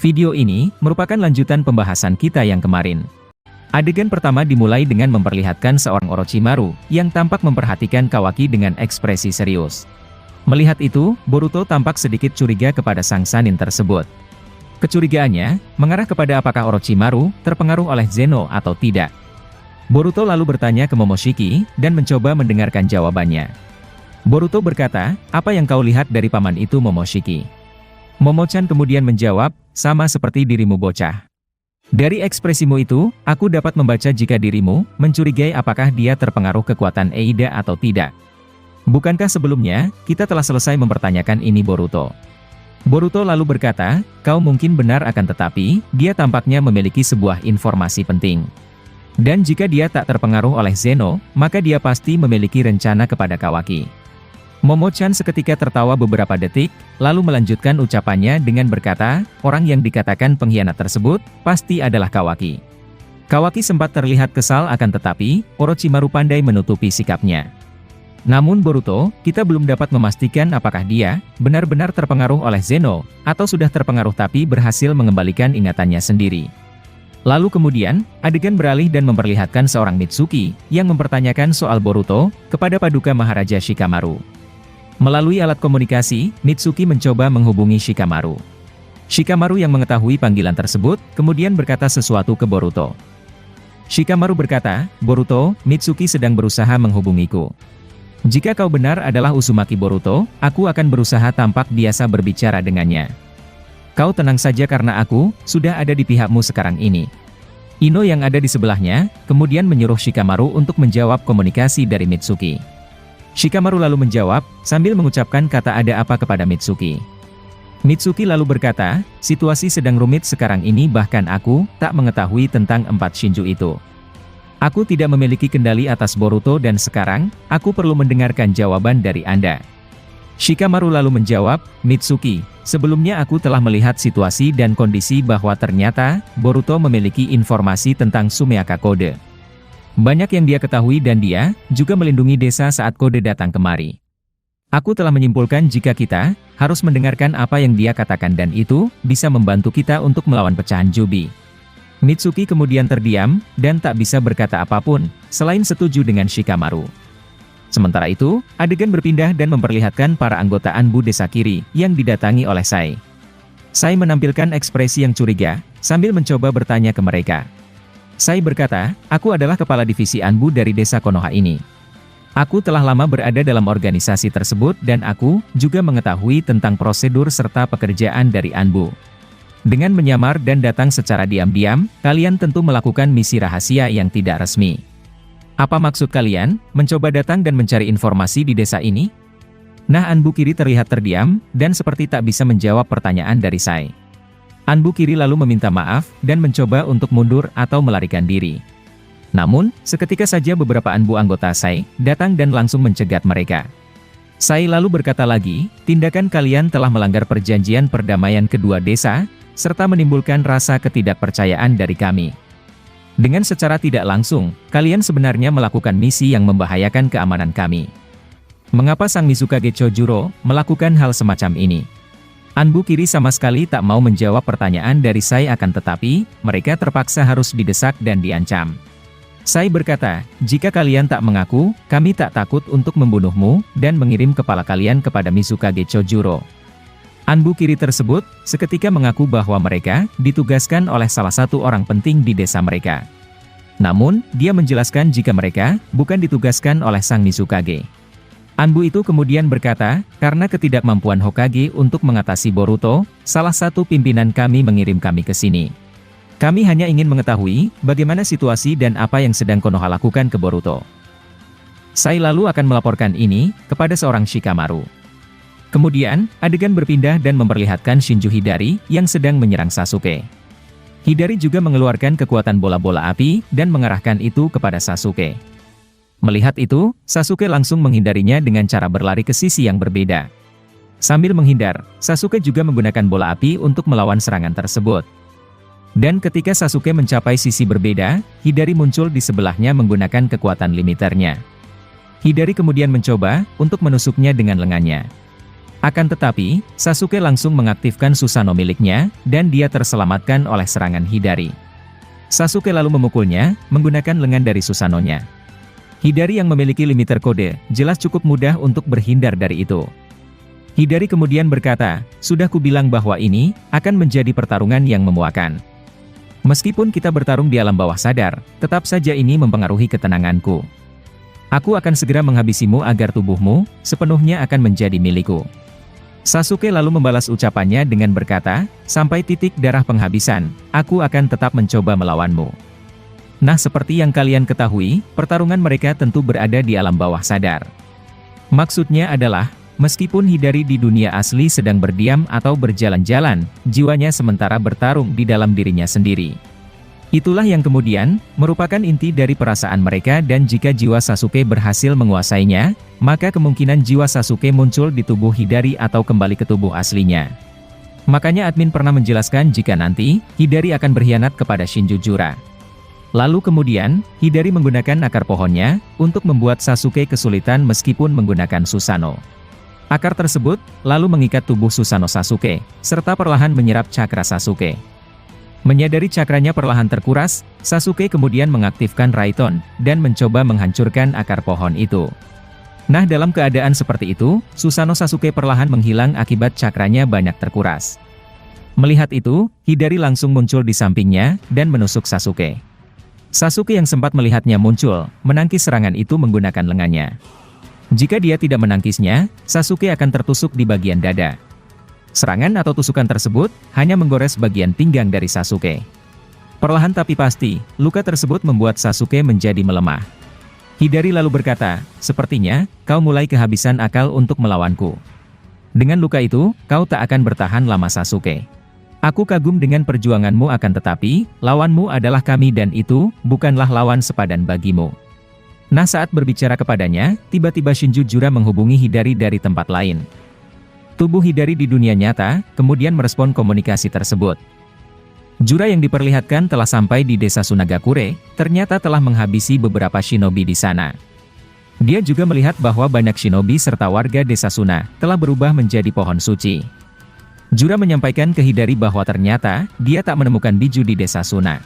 Video ini merupakan lanjutan pembahasan kita yang kemarin. Adegan pertama dimulai dengan memperlihatkan seorang Orochimaru yang tampak memperhatikan Kawaki dengan ekspresi serius. Melihat itu, Boruto tampak sedikit curiga kepada sang Sannin tersebut. Kecurigaannya mengarah kepada apakah Orochimaru terpengaruh oleh Zeno atau tidak. Boruto lalu bertanya ke Momoshiki dan mencoba mendengarkan jawabannya. Boruto berkata, "Apa yang kau lihat dari paman itu, Momoshiki?" Momochan kemudian menjawab, "Sama seperti dirimu bocah. Dari ekspresimu itu, aku dapat membaca jika dirimu mencurigai apakah dia terpengaruh kekuatan Eida atau tidak. Bukankah sebelumnya, kita telah selesai mempertanyakan ini Boruto?" Boruto lalu berkata, "Kau mungkin benar akan tetapi, dia tampaknya memiliki sebuah informasi penting. Dan jika dia tak terpengaruh oleh Zeno, maka dia pasti memiliki rencana kepada Kawaki." Momochan seketika tertawa beberapa detik, lalu melanjutkan ucapannya dengan berkata, "Orang yang dikatakan pengkhianat tersebut, pasti adalah Kawaki." Kawaki sempat terlihat kesal akan tetapi, Orochimaru pandai menutupi sikapnya. Namun Boruto, kita belum dapat memastikan apakah dia benar-benar terpengaruh oleh Zeno, atau sudah terpengaruh tapi berhasil mengembalikan ingatannya sendiri. Lalu kemudian, adegan beralih dan memperlihatkan seorang Mitsuki, yang mempertanyakan soal Boruto, kepada Paduka Maharaja Shikamaru. Melalui alat komunikasi, Mitsuki mencoba menghubungi Shikamaru. Shikamaru yang mengetahui panggilan tersebut, kemudian berkata sesuatu ke Boruto. Shikamaru berkata, "Boruto, Mitsuki sedang berusaha menghubungiku. Jika kau benar adalah Uzumaki Boruto, aku akan berusaha tampak biasa berbicara dengannya. Kau tenang saja karena aku sudah ada di pihakmu sekarang ini." Ino yang ada di sebelahnya, kemudian menyuruh Shikamaru untuk menjawab komunikasi dari Mitsuki. Shikamaru lalu menjawab, sambil mengucapkan kata "ada apa" kepada Mitsuki. Mitsuki lalu berkata, "Situasi sedang rumit sekarang ini bahkan aku tak mengetahui tentang 4 Shinju itu. Aku tidak memiliki kendali atas Boruto dan sekarang, aku perlu mendengarkan jawaban dari Anda." Shikamaru lalu menjawab, "Mitsuki, sebelumnya aku telah melihat situasi dan kondisi bahwa ternyata, Boruto memiliki informasi tentang Sumeaka Code. Banyak yang dia ketahui dan dia juga melindungi desa saat Kode datang kemari. Aku telah menyimpulkan jika kita harus mendengarkan apa yang dia katakan dan itu bisa membantu kita untuk melawan pecahan Jubi." Mitsuki kemudian terdiam dan tak bisa berkata apapun selain setuju dengan Shikamaru. Sementara itu, adegan berpindah dan memperlihatkan para anggota Anbu Desa Kiri yang didatangi oleh Sai. Sai menampilkan ekspresi yang curiga sambil mencoba bertanya ke mereka. Sai berkata, "Aku adalah kepala divisi Anbu dari desa Konoha ini. Aku telah lama berada dalam organisasi tersebut dan aku juga mengetahui tentang prosedur serta pekerjaan dari Anbu. Dengan menyamar dan datang secara diam-diam, kalian tentu melakukan misi rahasia yang tidak resmi. Apa maksud kalian, mencoba datang dan mencari informasi di desa ini?" Nah, Anbu Kiri terlihat terdiam, dan seperti tak bisa menjawab pertanyaan dari Sai. Anbu Kiri lalu meminta maaf, dan mencoba untuk mundur atau melarikan diri. Namun, seketika saja beberapa Anbu anggota Sai datang dan langsung mencegat mereka. Sai lalu berkata lagi, "Tindakan kalian telah melanggar perjanjian perdamaian kedua desa, serta menimbulkan rasa ketidakpercayaan dari kami. Dengan secara tidak langsung, kalian sebenarnya melakukan misi yang membahayakan keamanan kami. Mengapa Sang Mizukage Chojuro melakukan hal semacam ini?" Anbu Kiri sama sekali tak mau menjawab pertanyaan dari Sai akan tetapi, mereka terpaksa harus didesak dan diancam. Sai berkata, "Jika kalian tak mengaku, kami tak takut untuk membunuhmu, dan mengirim kepala kalian kepada Mizukage Chojuro." Anbu Kiri tersebut, seketika mengaku bahwa mereka ditugaskan oleh salah satu orang penting di desa mereka. Namun, dia menjelaskan jika mereka bukan ditugaskan oleh Sang Mizukage. Anbu itu kemudian berkata, "Karena ketidakmampuan Hokage untuk mengatasi Boruto, salah satu pimpinan kami mengirim kami ke sini. Kami hanya ingin mengetahui bagaimana situasi dan apa yang sedang Konoha lakukan ke Boruto." Sai lalu akan melaporkan ini kepada seorang Shikamaru. Kemudian, adegan berpindah dan memperlihatkan Shinju Hidari yang sedang menyerang Sasuke. Hidari juga mengeluarkan kekuatan bola-bola api dan mengarahkan itu kepada Sasuke. Melihat itu, Sasuke langsung menghindarinya dengan cara berlari ke sisi yang berbeda. Sambil menghindar, Sasuke juga menggunakan bola api untuk melawan serangan tersebut. Dan ketika Sasuke mencapai sisi berbeda, Hidari muncul di sebelahnya menggunakan kekuatan limiternya. Hidari kemudian mencoba untuk menusuknya dengan lengannya. Akan tetapi, Sasuke langsung mengaktifkan Susanoo miliknya, dan dia terselamatkan oleh serangan Hidari. Sasuke lalu memukulnya, menggunakan lengan dari Susanoo-nya. Hidari yang memiliki limiter kode, jelas cukup mudah untuk berhindar dari itu. Hidari kemudian berkata, "Sudah kubilang bahwa ini akan menjadi pertarungan yang memuakan. Meskipun kita bertarung di alam bawah sadar, tetap saja ini mempengaruhi ketenanganku. Aku akan segera menghabisimu agar tubuhmu sepenuhnya akan menjadi milikku." Sasuke lalu membalas ucapannya dengan berkata, "Sampai titik darah penghabisan, aku akan tetap mencoba melawanmu." Nah, seperti yang kalian ketahui, pertarungan mereka tentu berada di alam bawah sadar. Maksudnya adalah, meskipun Hidari di dunia asli sedang berdiam atau berjalan-jalan, jiwanya sementara bertarung di dalam dirinya sendiri. Itulah yang kemudian merupakan inti dari perasaan mereka, dan jika jiwa Sasuke berhasil menguasainya, maka kemungkinan jiwa Sasuke muncul di tubuh Hidari atau kembali ke tubuh aslinya. Makanya admin pernah menjelaskan jika nanti Hidari akan berkhianat kepada Shinjujura. Lalu kemudian, Hidari menggunakan akar pohonnya untuk membuat Sasuke kesulitan meskipun menggunakan Susanoo. Akar tersebut lalu mengikat tubuh Susanoo Sasuke, serta perlahan menyerap cakra Sasuke. Menyadari cakranya perlahan terkuras, Sasuke kemudian mengaktifkan Raiton, dan mencoba menghancurkan akar pohon itu. Nah, dalam keadaan seperti itu, Susanoo Sasuke perlahan menghilang akibat cakranya banyak terkuras. Melihat itu, Hidari langsung muncul di sampingnya, dan menusuk Sasuke. Sasuke yang sempat melihatnya muncul, menangkis serangan itu menggunakan lengannya. Jika dia tidak menangkisnya, Sasuke akan tertusuk di bagian dada. Serangan atau tusukan tersebut hanya menggores bagian pinggang dari Sasuke. Perlahan tapi pasti, luka tersebut membuat Sasuke menjadi melemah. Hidari lalu berkata, "Sepertinya, kau mulai kehabisan akal untuk melawanku. Dengan luka itu, kau tak akan bertahan lama Sasuke. Aku kagum dengan perjuanganmu, akan tetapi, lawanmu adalah kami dan itu bukanlah lawan sepadan bagimu." Nah, saat berbicara kepadanya, tiba-tiba Shinjujura menghubungi Hidari dari tempat lain. Tubuh Hidari di dunia nyata, kemudian merespon komunikasi tersebut. Jura yang diperlihatkan telah sampai di desa Sunagakure, ternyata telah menghabisi beberapa shinobi di sana. Dia juga melihat bahwa banyak shinobi serta warga desa Suna telah berubah menjadi pohon suci. Jura menyampaikan ke Hidari bahwa ternyata dia tak menemukan biju di desa Suna.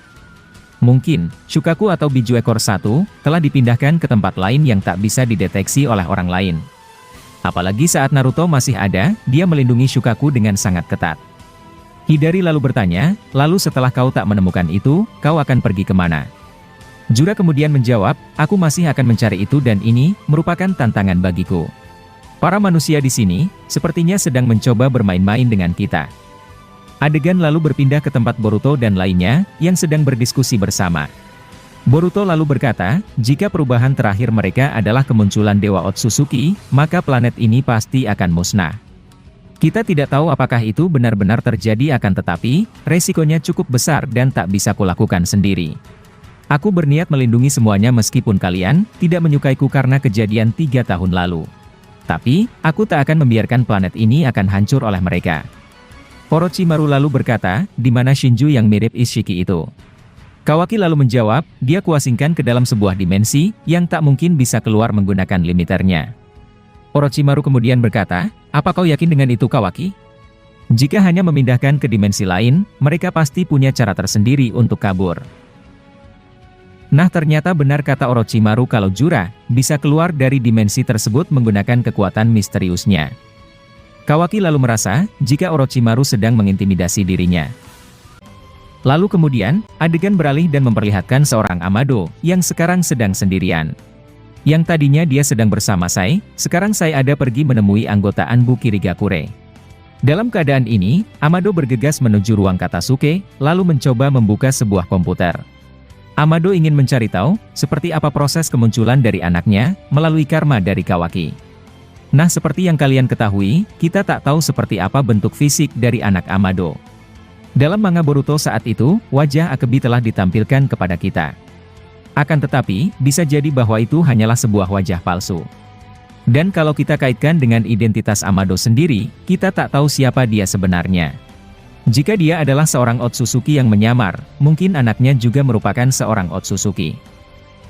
Mungkin, Shukaku atau biju ekor satu telah dipindahkan ke tempat lain yang tak bisa dideteksi oleh orang lain. Apalagi saat Naruto masih ada, dia melindungi Shukaku dengan sangat ketat. Hidari lalu bertanya, "Lalu setelah kau tak menemukan itu, kau akan pergi kemana?" Jura kemudian menjawab, "Aku masih akan mencari itu dan ini merupakan tantangan bagiku. Para manusia di sini, sepertinya sedang mencoba bermain-main dengan kita." Adegan lalu berpindah ke tempat Boruto dan lainnya, yang sedang berdiskusi bersama. Boruto lalu berkata, "Jika perubahan terakhir mereka adalah kemunculan Dewa Otsutsuki, maka planet ini pasti akan musnah. Kita tidak tahu apakah itu benar-benar terjadi, akan tetapi, resikonya cukup besar dan tak bisa kulakukan sendiri. Aku berniat melindungi semuanya meskipun kalian tidak menyukaiku karena kejadian 3 tahun lalu. Tapi, aku tak akan membiarkan planet ini akan hancur oleh mereka." Orochimaru lalu berkata, "Di mana Shinju yang mirip Ishiki itu?" Kawaki lalu menjawab, "Dia kuasingkan ke dalam sebuah dimensi, yang tak mungkin bisa keluar menggunakan limiternya." Orochimaru kemudian berkata, "Apa kau yakin dengan itu, Kawaki? Jika hanya memindahkan ke dimensi lain, mereka pasti punya cara tersendiri untuk kabur." Nah, ternyata benar kata Orochimaru kalau Jura bisa keluar dari dimensi tersebut menggunakan kekuatan misteriusnya. Kawaki lalu merasa, jika Orochimaru sedang mengintimidasi dirinya. Lalu kemudian, adegan beralih dan memperlihatkan seorang Amado, yang sekarang sedang sendirian. Yang tadinya dia sedang bersama Sai, sekarang Sai ada pergi menemui anggota Anbu Kirigakure. Dalam keadaan ini, Amado bergegas menuju ruang Katasuke, lalu mencoba membuka sebuah komputer. Amado ingin mencari tahu, seperti apa proses kemunculan dari anaknya, melalui karma dari Kawaki. Nah, seperti yang kalian ketahui, kita tak tahu seperti apa bentuk fisik dari anak Amado. Dalam manga Boruto saat itu, wajah Akebi telah ditampilkan kepada kita. Akan tetapi, bisa jadi bahwa itu hanyalah sebuah wajah palsu. Dan kalau kita kaitkan dengan identitas Amado sendiri, kita tak tahu siapa dia sebenarnya. Jika dia adalah seorang Otsutsuki yang menyamar, mungkin anaknya juga merupakan seorang Otsutsuki.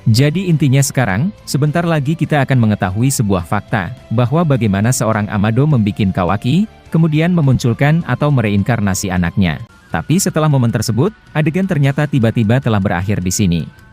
Jadi intinya sekarang, sebentar lagi kita akan mengetahui sebuah fakta, bahwa bagaimana seorang Amado membikin Kawaki, kemudian memunculkan atau mereinkarnasi anaknya. Tapi setelah momen tersebut, adegan ternyata tiba-tiba telah berakhir di sini.